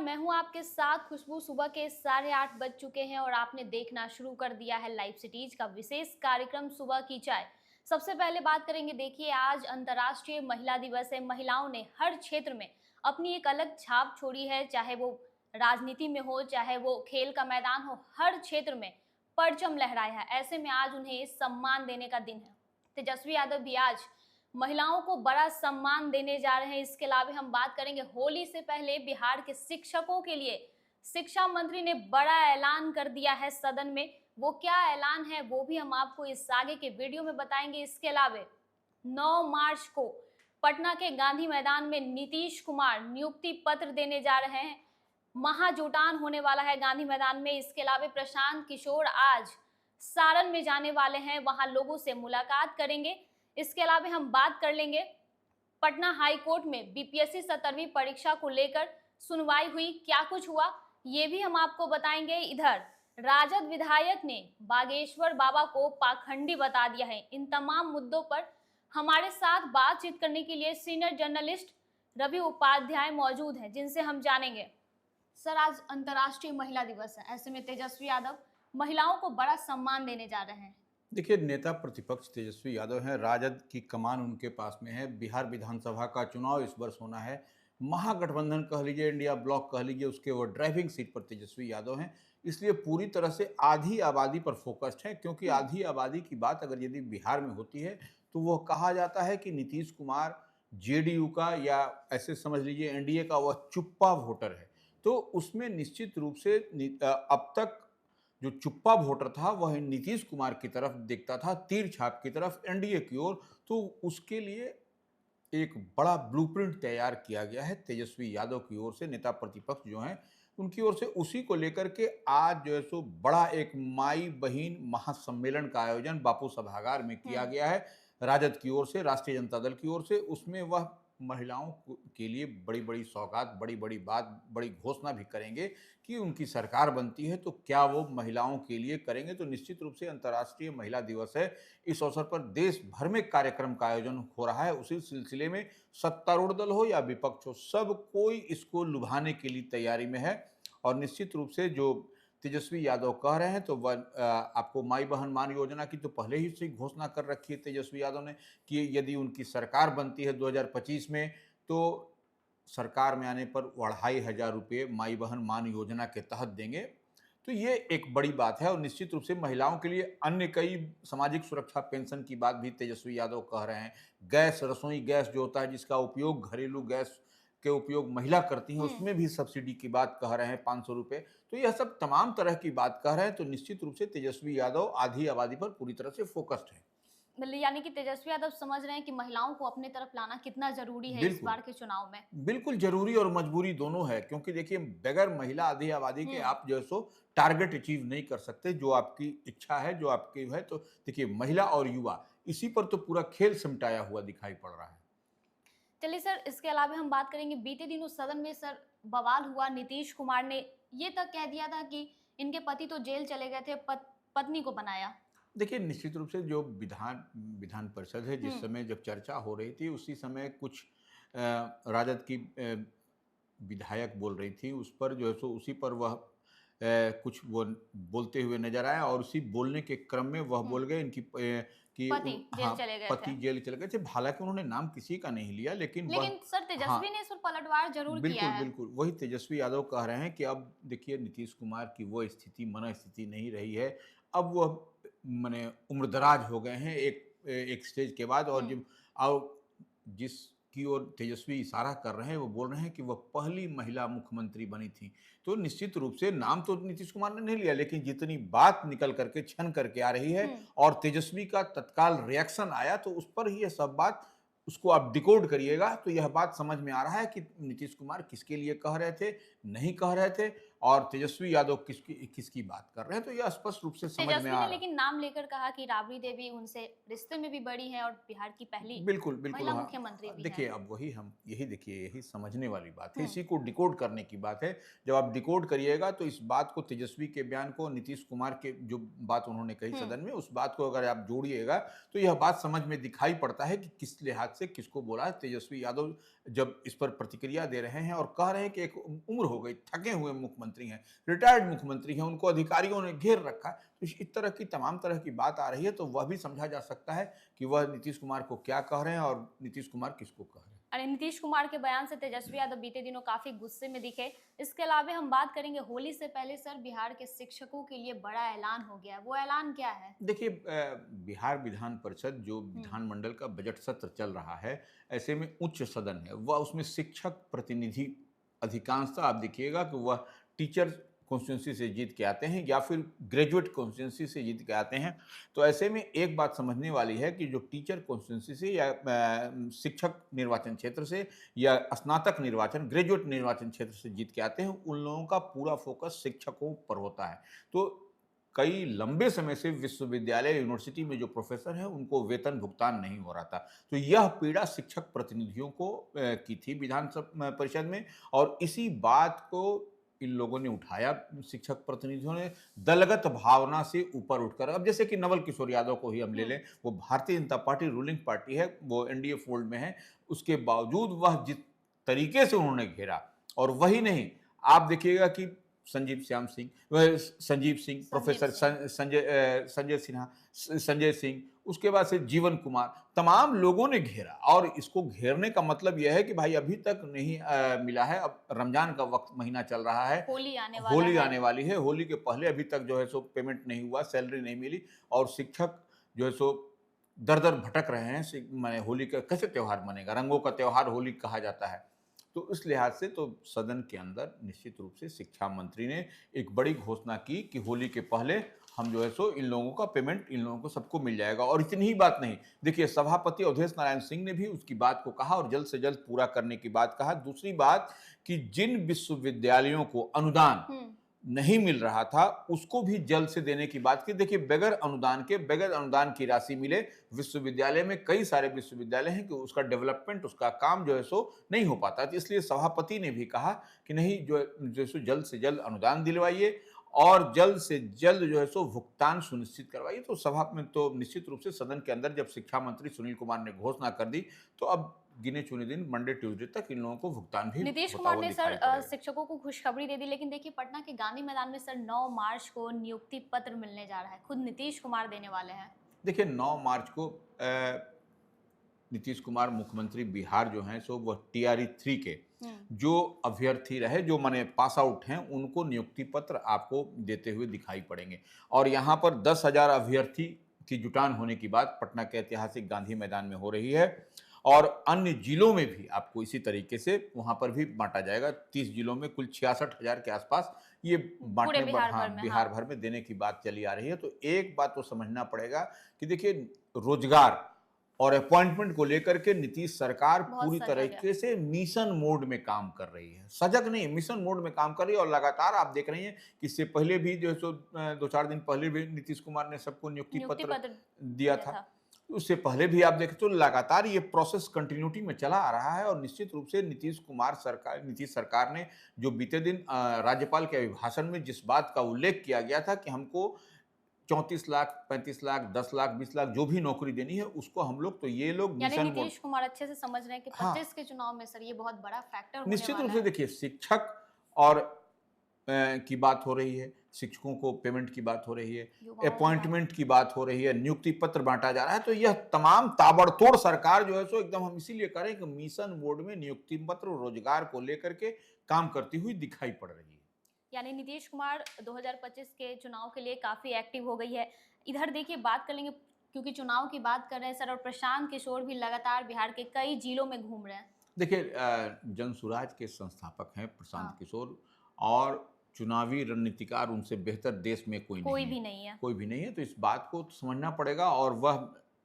मैं हूं आपके साथ खुशबू। सुबह के 8:30 बज चुके हैं और आपने देखना शुरू कर दिया है लाइव सिटीज का विशेष कार्यक्रम सुबह की चाय। सबसे पहले बात करेंगे, देखिए आज अंतर्राष्ट्रीय महिला दिवस है। महिलाओं ने हर क्षेत्र में अपनी एक अलग छाप छोड़ी है, चाहे वो राजनीति में हो, चाहे वो खेल का मैदान हो, हर क्षेत्र में परचम लहराया है। ऐसे में आज उन्हें सम्मान देने का दिन है। तेजस्वी यादव भी आज महिलाओं को बड़ा सम्मान देने जा रहे हैं। इसके अलावा हम बात करेंगे, होली से पहले बिहार के शिक्षकों के लिए शिक्षा मंत्री ने बड़ा ऐलान कर दिया है सदन में। वो क्या ऐलान है वो भी हम आपको इस आगे के वीडियो में बताएंगे। इसके अलावा 9 मार्च को पटना के गांधी मैदान में नीतीश कुमार नियुक्ति पत्र देने जा रहे हैं। महाजुटान होने वाला है गांधी मैदान में। इसके अलावा प्रशांत किशोर आज सारण में जाने वाले हैं, वहां लोगों से मुलाकात करेंगे। इसके अलावा हम बात कर लेंगे, पटना हाई कोर्ट में बीपीएससी 17वीं परीक्षा को लेकर सुनवाई हुई, क्या कुछ हुआ ये भी हम आपको बताएंगे। इधर राजद विधायक ने बागेश्वर बाबा को पाखंडी बता दिया है। इन तमाम मुद्दों पर हमारे साथ बातचीत करने के लिए सीनियर जर्नलिस्ट रवि उपाध्याय मौजूद हैं, जिनसे हम जानेंगे। सर, आज अंतर्राष्ट्रीय महिला दिवस है, ऐसे में तेजस्वी यादव महिलाओं को बड़ा सम्मान देने जा रहे हैं। देखिए, नेता प्रतिपक्ष तेजस्वी यादव हैं, राजद की कमान उनके पास में है। बिहार विधानसभा का चुनाव इस वर्ष होना है। महागठबंधन कह लीजिए, इंडिया ब्लॉक कह लीजिए, उसके वो ड्राइविंग सीट पर तेजस्वी यादव हैं। इसलिए पूरी तरह से आधी आबादी पर फोकस्ड है, क्योंकि आधी आबादी की बात अगर यदि बिहार में होती है तो वह कहा जाता है कि नीतीश कुमार जेडीयू का, या ऐसे समझ लीजिए एनडीए का, वह चुप्पा वोटर है। तो उसमें निश्चित रूप से अब तक जो चुप्पा वोटर था वह नीतीश कुमार की तरफ देखता था, तीर छाप की तरफ एनडीए की ओर। तो उसके लिए एक बड़ा ब्लूप्रिंट तैयार किया गया है तेजस्वी यादव की ओर से। नेता प्रतिपक्ष जो हैं उनकी ओर से उसी को लेकर के आज जो है सो बड़ा एक माई बहन महासम्मेलन का आयोजन बापू सभागार में किया गया है, राजद की ओर से, राष्ट्रीय जनता दल की ओर से। उसमें वह महिलाओं के लिए बड़ी बड़ी सौगात, बड़ी बड़ी बात, बड़ी घोषणा भी करेंगे कि उनकी सरकार बनती है तो क्या वो महिलाओं के लिए करेंगे। तो निश्चित रूप से अंतर्राष्ट्रीय महिला दिवस है, इस अवसर पर देश भर में कार्यक्रम का आयोजन हो रहा है। उसी सिलसिले में सत्तारूढ़ दल हो या विपक्ष हो, सब कोई इसको लुभाने के लिए तैयारी में है। और निश्चित रूप से जो तेजस्वी यादव कह रहे हैं, तो वह आपको माई बहन मान योजना की तो पहले ही से घोषणा कर रखी है तेजस्वी यादव ने कि यदि उनकी सरकार बनती है 2025 में, तो सरकार में आने पर 2,500 रुपये माई बहन मान योजना के तहत देंगे। तो ये एक बड़ी बात है। और निश्चित रूप से महिलाओं के लिए अन्य कई सामाजिक सुरक्षा पेंशन की बात भी तेजस्वी यादव कह रहे हैं। गैस, रसोई गैस जो होता है, जिसका उपयोग, घरेलू गैस के उपयोग महिला करती हैं, उसमें भी सब्सिडी की बात कह रहे हैं, 500 रुपये। तो यह सब तमाम तरह की बात कह रहे हैं। तो निश्चित रूप से तेजस्वी यादव आधी आबादी पर पूरी तरह से फोकस्ड है। मतलब यानी कि तेजस्वी यादव समझ रहे हैं कि महिलाओं को अपने तरफ लाना कितना जरूरी है इस बिल्कुल, बार के चुनाव में। बिल्कुल जरूरी और मजबूरी दोनों है, क्योंकि देखिए बगैर महिला आधी आबादी के आप जो है सो टारगेट अचीव नहीं कर सकते, जो आपकी इच्छा है, जो आपकी है। तो देखिए, महिला और युवा, इसी पर तो पूरा खेल सिमटाया हुआ दिखाई पड़ रहा है। चलिए सर, इसके अलावा हम बात करेंगे, बीते दिनों सदन में सर बवाल हुआ। नीतीश कुमार ने ये तक कह दिया था कि इनके पति तो जेल चले गए थे, पत्नी को बनाया। देखिए, निश्चित रूप से जो विधान परिषद है, जिस समय जब चर्चा हो रही थी, उसी समय कुछ राजद की विधायक बोल रही थी, उस पर जो है सो उसी पर वह कुछ वो बोलते हुए नजर आया। और उसी बोलने के क्रम में वह बोल गए कि पति जेल हाँ, चले गए थे। पति जेल चले गए थे। हालांकि उन्होंने नाम किसी का नहीं लिया, लेकिन वह, सर हाँ, तेजस्वी ने इस पर पलटवार जरूर किया बिल्कुल है। बिल्कुल वही तेजस्वी यादव कह रहे हैं कि अब देखिए, नीतीश कुमार की वो स्थिति, मन स्थिति नहीं रही है। अब वह माने उम्रदराज हो गए हैं एक स्टेज के बाद। और जब जिसकी ओर तेजस्वी इशारा कर रहे हैं, वो बोल रहे हैं कि वह पहली महिला मुख्यमंत्री बनी थी। तो निश्चित रूप से नाम तो नीतीश कुमार ने नहीं लिया, लेकिन जितनी बात निकल करके छन करके आ रही है और तेजस्वी का तत्काल रिएक्शन आया, तो उस पर ही यह सब बात, उसको आप डिकोड करिएगा तो यह बात समझ में आ रहा है कि नीतीश कुमार किसके लिए कह रहे थे, नहीं कह रहे थे। और तेजस्वी यादव किसकी किसकी बात कर रहे हैं, तो यह स्पष्ट रूप से समझ में तेजस्वी आ ने रहा है। लेकिन नाम लेकर कहा कि राबड़ी देवी उनसे रिश्ते में भी बड़ी हैं और बिहार की पहली बिल्कुल, बिल्कुल, महिला हाँ। मुख्यमंत्री भी हैं। देखिए, अब वही हम यही देखिए, यही समझने वाली बात है, हुँ, इसी को डिकोड करने की बात है। जब आप डिकोड करिएगा, तो इस बात को तेजस्वी के बयान को, नीतीश कुमार के जो बात उन्होंने कही हुँ। सदन में, उस बात को अगर आप जोड़िएगा, तो यह बात समझ में दिखाई पड़ता है कि किस लिहाज से किसको बोला है। तेजस्वी यादव जब इस पर प्रतिक्रिया दे रहे हैं और कह रहे हैं कि एक उम्र हो गई, थके हुए मुख्यमंत्री हैं, रिटायर्ड मुख्यमंत्री हैं, उनको अधिकारियों ने घेर रखा है। तो इस तरह की तमाम तरह की बात आ रही है, तो वह भी समझा जा सकता है कि वह नीतीश कुमार को क्या कह रहे हैं और नीतीश कुमार किसको कह रहे हैं। अरे नीतीश कुमार के बयान से तेजस्वी यादव बीते दिनों काफी गुस्से में दिखे। इसके अलावा हम बात करेंगे होली से पहले सर बिहार के शिक्षकों के लिए बड़ा ऐलान हो गया है। वो ऐलान क्या है? देखिए, बिहार विधान परिषद जो हुँ, विधानमंडल का बजट सत्र चल रहा है, ऐसे में उच्च सदन है, वह उसमें शिक्षक प्रतिनिधि अधिकांशतः आप देखिएगा कि वह टीचर कॉन्स्टिट्यूंसी से जीत के आते हैं या फिर ग्रेजुएट कॉन्स्टिट्यूंसी से जीत के आते हैं। तो ऐसे में एक बात समझने वाली है कि जो टीचर कॉन्स्टिट्यूंसी से या शिक्षक निर्वाचन क्षेत्र से या स्नातक निर्वाचन, ग्रेजुएट निर्वाचन क्षेत्र से जीत के आते हैं, उन लोगों का पूरा फोकस शिक्षकों पर होता है। तो कई लंबे समय से विश्वविद्यालय, यूनिवर्सिटी में जो प्रोफ़ेसर हैं, उनको वेतन भुगतान नहीं हो रहा था। तो यह पीड़ा शिक्षक प्रतिनिधियों को की थी परिषद में, और इसी बात को इन लोगों ने उठाया, शिक्षक प्रतिनिधियों ने, दलगत भावना से ऊपर उठकर। अब जैसे कि नवल किशोर यादव को ही हम ले हुँ। लें, वो Bharatiya Janata party ruling party है, वो एनडीए फ़ोल्ड में है, उसके बावजूद वह जिस तरीके से उन्होंने घेरा, और वही नहीं, आप देखिएगा कि संजीव सिंह, संजीव प्रोफेसर सिंह। संजय सिन्हा, संजय सिंह, उसके बाद से जीवन कुमार, तमाम लोगों ने घेरा। और इसको घेरने का मतलब यह है कि भाई अभी तक नहीं मिला है, अब रमजान का वक्त महीना चल रहा है, होली आने वाला होली है। आने वाली है, होली के पहले अभी तक जो है सो पेमेंट नहीं हुआ, सैलरी नहीं मिली, और शिक्षक जो है सो दर-दर भटक रहे हैं। माने होली का कैसे त्योहार मनेगा? रंगों का त्योहार होली कहा जाता है। तो इस लिहाज से तो सदन के अंदर निश्चित रूप से शिक्षा मंत्री ने एक बड़ी घोषणा की कि होली के पहले हम जो है सो इन लोगों का पेमेंट, इन लोगों को सबको मिल जाएगा। और इतनी ही बात नहीं, देखिए, सभापति अवधेश नारायण सिंह ने भी उसकी बात को कहा और जल्द से जल्द पूरा करने की बात कहा। दूसरी बात कि जिन विश्वविद्यालयों को अनुदान हुँ। नहीं मिल रहा था, उसको भी जल्द से देने की बात की। देखिए, बगैर अनुदान की राशि मिले, विश्वविद्यालय में कई सारे विश्वविद्यालय हैं कि उसका डेवलपमेंट, उसका काम जो है सो नहीं हो पाता। तो इसलिए सभापति ने भी कहा कि नहीं, जो सो जल्द से जल्द अनुदान दिलवाइए और जल्द से जल्द जो है सो भुगतान सुनिश्चित करवाइए। तो सभा में तो निश्चित रूप से सदन के अंदर जब शिक्षा मंत्री सुनील कुमार ने घोषणा कर दी, तो अब गिने चुने दिन, मंडे ट्यूसडे तक इन लोगों को भुगतान भी नीतीश होता कुमार हुआ ने सर दिखाई पड़ेगा। शिक्षकों को खुशखबरी दे दी, लेकिन देखिए पटना के गांधी मैदान में सर 9 मार्च को नियुक्ति पत्र मिलने जा रहा है। खुद नीतीश कुमार देने वाले हैं। देखिए, 9 मार्च को नीतीश कुमार मुख्यमंत्री बिहार जो हैं, सो वह टीआरई 3 के हुँ। जो अभ्यर्थी रहे, जो माने पास आउट हैं, उनको नियुक्ति पत्र आपको देते हुए दिखाई पड़ेंगे। और यहाँ पर 10,000 अभ्यर्थी की जुटान होने की बात पटना के ऐतिहासिक गांधी मैदान में हो रही है, और अन्य जिलों में भी आपको इसी तरीके से वहाँ पर भी बांटा जाएगा। 30 जिलों में कुल 66,000 के आसपास ये पूरे बांटने, बिहार हाँ, भर में, बिहार हाँ। भर में देने की बात चली आ रही है। तो एक बात तो समझना पड़ेगा कि देखिए, रोजगार और अपॉइंटमेंट को लेकर के नीतीश सरकार बहुत पूरी सजग है। तरीके से मिशन मोड में काम कर रही है। सजग नहीं, मिशन मोड में काम कर रही है, और लगातार आप देख रही हैं कि इससे पहले भी जो है सो 2-4 दिन पहले भी नीतीश कुमार ने सबको नियुक्ति नियुक्ति पत्र पत्र दिया दिया था। था। उससे पहले भी आप देखें तो लगातार ये प्रोसेस कंटिन्यूटी में चला आ रहा है, और निश्चित रूप से नीतीश सरकार ने जो बीते दिन राज्यपाल के अभिभाषण में जिस बात का उल्लेख किया गया था कि हमको 34 लाख, 35 लाख, 10 लाख, 20 लाख जो भी नौकरी देनी है, उसको हम लोग, तो ये लोग यानी मिशन मोड। नीतीश कुमार अच्छे से समझ रहे हैं कि हाँ, 25 के चुनाव में सर ये बहुत बड़ा फैक्टर होने निश्चित रूप वाला से है। देखिए, शिक्षक और की बात हो रही है, शिक्षकों को पेमेंट की बात हो रही है, युवाओं की बात। अपॉइंटमेंट की बात हो रही है, नियुक्ति पत्र बांटा जा रहा है। तो यह तमाम ताबड़तोड़ सरकार जो है सो एकदम, हम इसीलिए करें कि मिशन मोड में नियुक्ति पत्र और रोजगार को लेकर के काम करती हुई दिखाई पड़ रही है। यानी नीतीश कुमार 2025 के चुनाव के लिए काफ़ी एक्टिव हो गई है। इधर देखिए बात कर लेंगे, क्योंकि चुनाव की बात कर रहे हैं सर, और प्रशांत किशोर भी लगातार बिहार के कई जिलों में घूम रहे हैं। देखिए, जनसुराज के संस्थापक हैं प्रशांत हाँ, किशोर, और चुनावी रणनीतिकार उनसे बेहतर देश में कोई कोई नहीं भी है, नहीं है। कोई भी नहीं है। तो इस बात को तो समझना पड़ेगा, और वह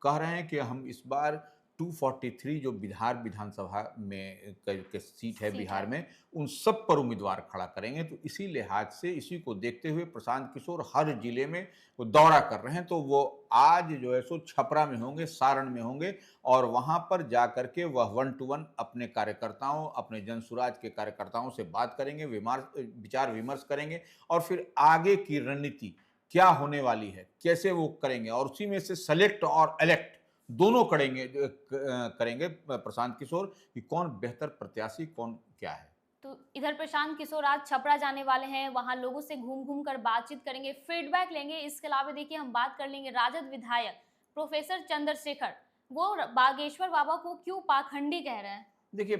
कह रहे हैं कि हम इस बार 243 जो बिहार विधानसभा में के सीट है सीट बिहार है। में, उन सब पर उम्मीदवार खड़ा करेंगे। तो इसी लिहाज से इसी को देखते हुए प्रशांत किशोर हर जिले में वो दौरा कर रहे हैं। तो वो आज जो है सो छपरा में होंगे, सारण में होंगे और वहां पर जाकर के वह 1 टू 1 अपने कार्यकर्ताओं, अपने जनसुराज के कार्यकर्ताओं से बात करेंगे, विचार विमर्श करेंगे और फिर आगे की रणनीति क्या होने वाली है, कैसे वो करेंगे और उसी में से सेलेक्ट और इलेक्ट दोनों करेंगे प्रशांत किशोर कि कौन बेहतर प्रत्याशी कौन क्या है। तो इधर प्रशांत किशोर आज छपरा जाने वाले हैं, वहां लोगों से घूम-घूम कर बातचीत करेंगे, फीडबैक लेंगे। इसके अलावा देखिए हम बात कर लेंगे राजद विधायक प्रोफेसर चंद्रशेखर, वो बागेश्वर बाबा को क्यों पाखंडी कह रहे हैं? देखिए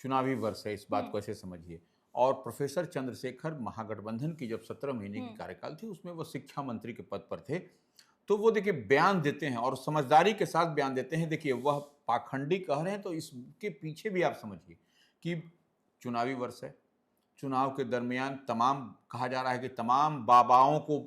चुनावी वर्ष है, इस बात हुँ, को ऐसे समझिए। और प्रोफेसर चंद्रशेखर महागठबंधन की जब 17 महीने की हुँ, कार्यकाल थी, उसमें वो शिक्षा मंत्री के पद पर थे। तो वो देखिए बयान देते हैं और समझदारी के साथ बयान देते हैं। देखिए वह पाखंडी कह रहे हैं तो इसके पीछे भी आप समझिए कि चुनावी वर्ष है। चुनाव के दरमियान तमाम कहा जा रहा है कि तमाम बाबाओं को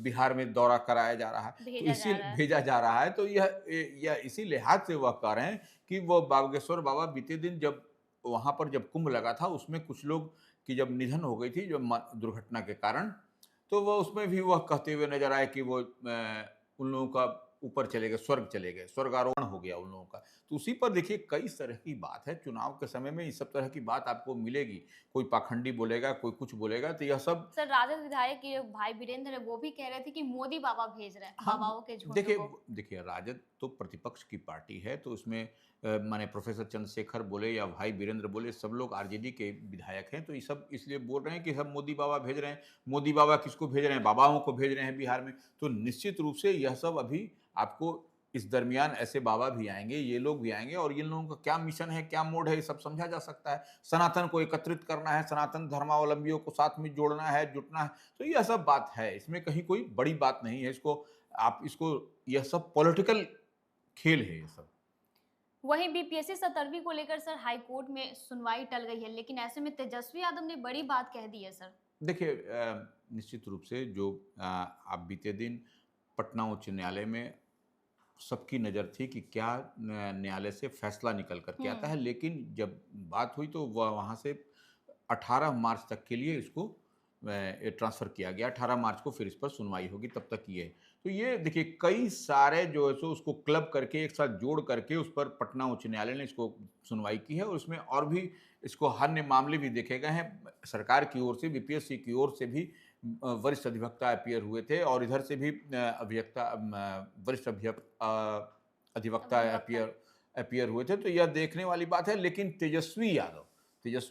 बिहार में दौरा कराया जा रहा है। तो भेजा इसी जा रहा है। भेजा जा रहा है तो यह इसी लिहाज से वह कह रहे हैं कि वो बागेश्वर बाबा बीते दिन जब वहाँ पर जब कुंभ लगा था उसमें कुछ लोग की जब निधन हो गई थी जो दुर्घटना के कारण, तो वह उसमें भी वह कहते हुए नजर आए कि वो उन लोगों का ऊपर चले गए, स्वर्ग चले गए, स्वर्गारोहण हो गया उन लोगों का। तो उसी पर देखिए कई तरह की बात है। चुनाव के समय में इस सब तरह की बात आपको मिलेगी। कोई पाखंडी बोलेगा, कोई कुछ बोलेगा, तो यह सब सर राजद विधायक के भाई वीरेंद्र है, वो भी कह रहे थे कि मोदी बाबा भेज रहे हैं हम बाबाओं के झुंड देखिए को। देखिए राजद तो प्रतिपक्ष की पार्टी है, तो उसमें माने प्रोफेसर चंद्रशेखर बोले या भाई वीरेंद्र बोले, सब लोग आरजेडी के विधायक हैं। तो ये सब इसलिए बोल रहे हैं कि हम मोदी बाबा भेज रहे हैं। मोदी बाबा किसको भेज रहे हैं? बाबाओं को भेज रहे हैं बिहार में। तो निश्चित रूप से यह सब अभी आपको इस दरमियान ऐसे बाबा भी आएंगे, ये लोग भी आएंगे और इन लोगों का क्या मिशन है, क्या मोड है, ये सब समझा जा सकता है। सनातन को एकत्रित करना है, सनातन धर्मावलंबियों को साथ में जोड़ना है, जुटना है। तो यह सब बात है, इसमें कहीं कोई बड़ी बात नहीं है। इसको यह सब पॉलिटिकल खेल है ये सब। वहीं बीपीएससी 17वीं को लेकर सर हाई कोर्ट में सुनवाई टल गई है, लेकिन ऐसे में तेजस्वी यादव ने बड़ी बात कह दी है सर। देखिए निश्चित रूप से जो आप बीते दिन पटना उच्च न्यायालय में सबकी नज़र थी कि क्या न्यायालय से फैसला निकल कर के आता हुँ, है, लेकिन जब बात हुई तो वह वहाँ से 18 मार्च तक के लिए इसको ट्रांसफ़र किया गया। 18 मार्च को फिर इस पर सुनवाई होगी, तब तक ये है। तो ये देखिए कई सारे जो है सो उसको क्लब करके एक साथ जोड़ करके उस पर पटना उच्च न्यायालय ने इसको सुनवाई की है और उसमें और भी इसको अन्य मामले भी देखे गए हैं। सरकार की ओर से, बीपीएससी की ओर से भी वरिष्ठ अधिवक्ता अपीयर हुए थे और इधर से भी वरिष्ठ अधिवक्ता अधिवक्ता। अपीयर अपीयर हुए थे। तो यह देखने वाली बात है। लेकिन तेजस्वी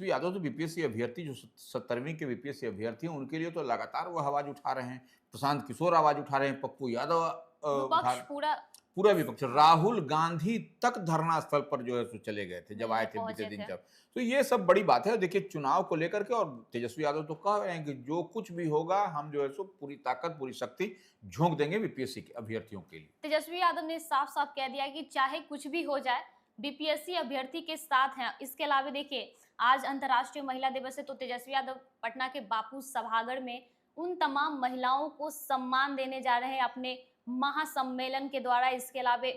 यादव तो बीपीएससी अभ्यर्थी जो 17वीं के बीपीएससी अभ्यर्थी हैं, उनके लिए तो लगातार वो आवाज़ उठा रहे हैं। प्रशांत किशोर आवाज़ उठा रहे हैं, पप्पू यादव विपक्ष पूरा पूरा विपक्ष, राहुल गांधी तक धरना स्थल पर जो है सो चले गए थे जब आए मिलने थे बीते पहुँचे दिन थे। जब। तो ये सब बड़ी बात है। देखिए चुनाव को लेकर के और तेजस्वी यादव तो कह रहे हैं कि जो कुछ भी होगा हम जो है सो पूरी ताकत पूरी शक्ति झोंक देंगे बीपीएससी के अभ्यर्थियों के लिए। तेजस्वी यादव ने साफ-साफ कह दिया है कि चाहे कुछ भी हो जाए, बीपीएससी अभ्यर्थी के साथ हैं। इसके अलावा देखिए, आज अंतर्राष्ट्रीय महिला दिवस है, तो तेजस्वी यादव पटना के बापू सभागार में उन तमाम महिलाओं को सम्मान देने जा रहे हैं अपने महासम्मेलन के द्वारा। इसके अलावा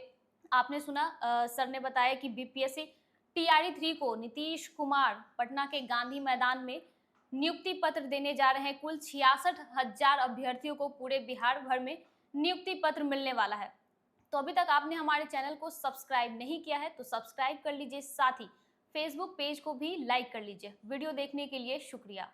आपने सुना सर ने बताया कि बीपीएससी टीआरई 3 को नीतीश कुमार पटना के गांधी मैदान में नियुक्ति पत्र देने जा रहे हैं। कुल 66,000 अभ्यर्थियों को पूरे बिहार भर में नियुक्ति पत्र मिलने वाला है। तो अभी तक आपने हमारे चैनल को सब्सक्राइब नहीं किया है तो सब्सक्राइब कर लीजिए, साथ ही फेसबुक पेज को भी लाइक कर लीजिए। वीडियो देखने के लिए शुक्रिया।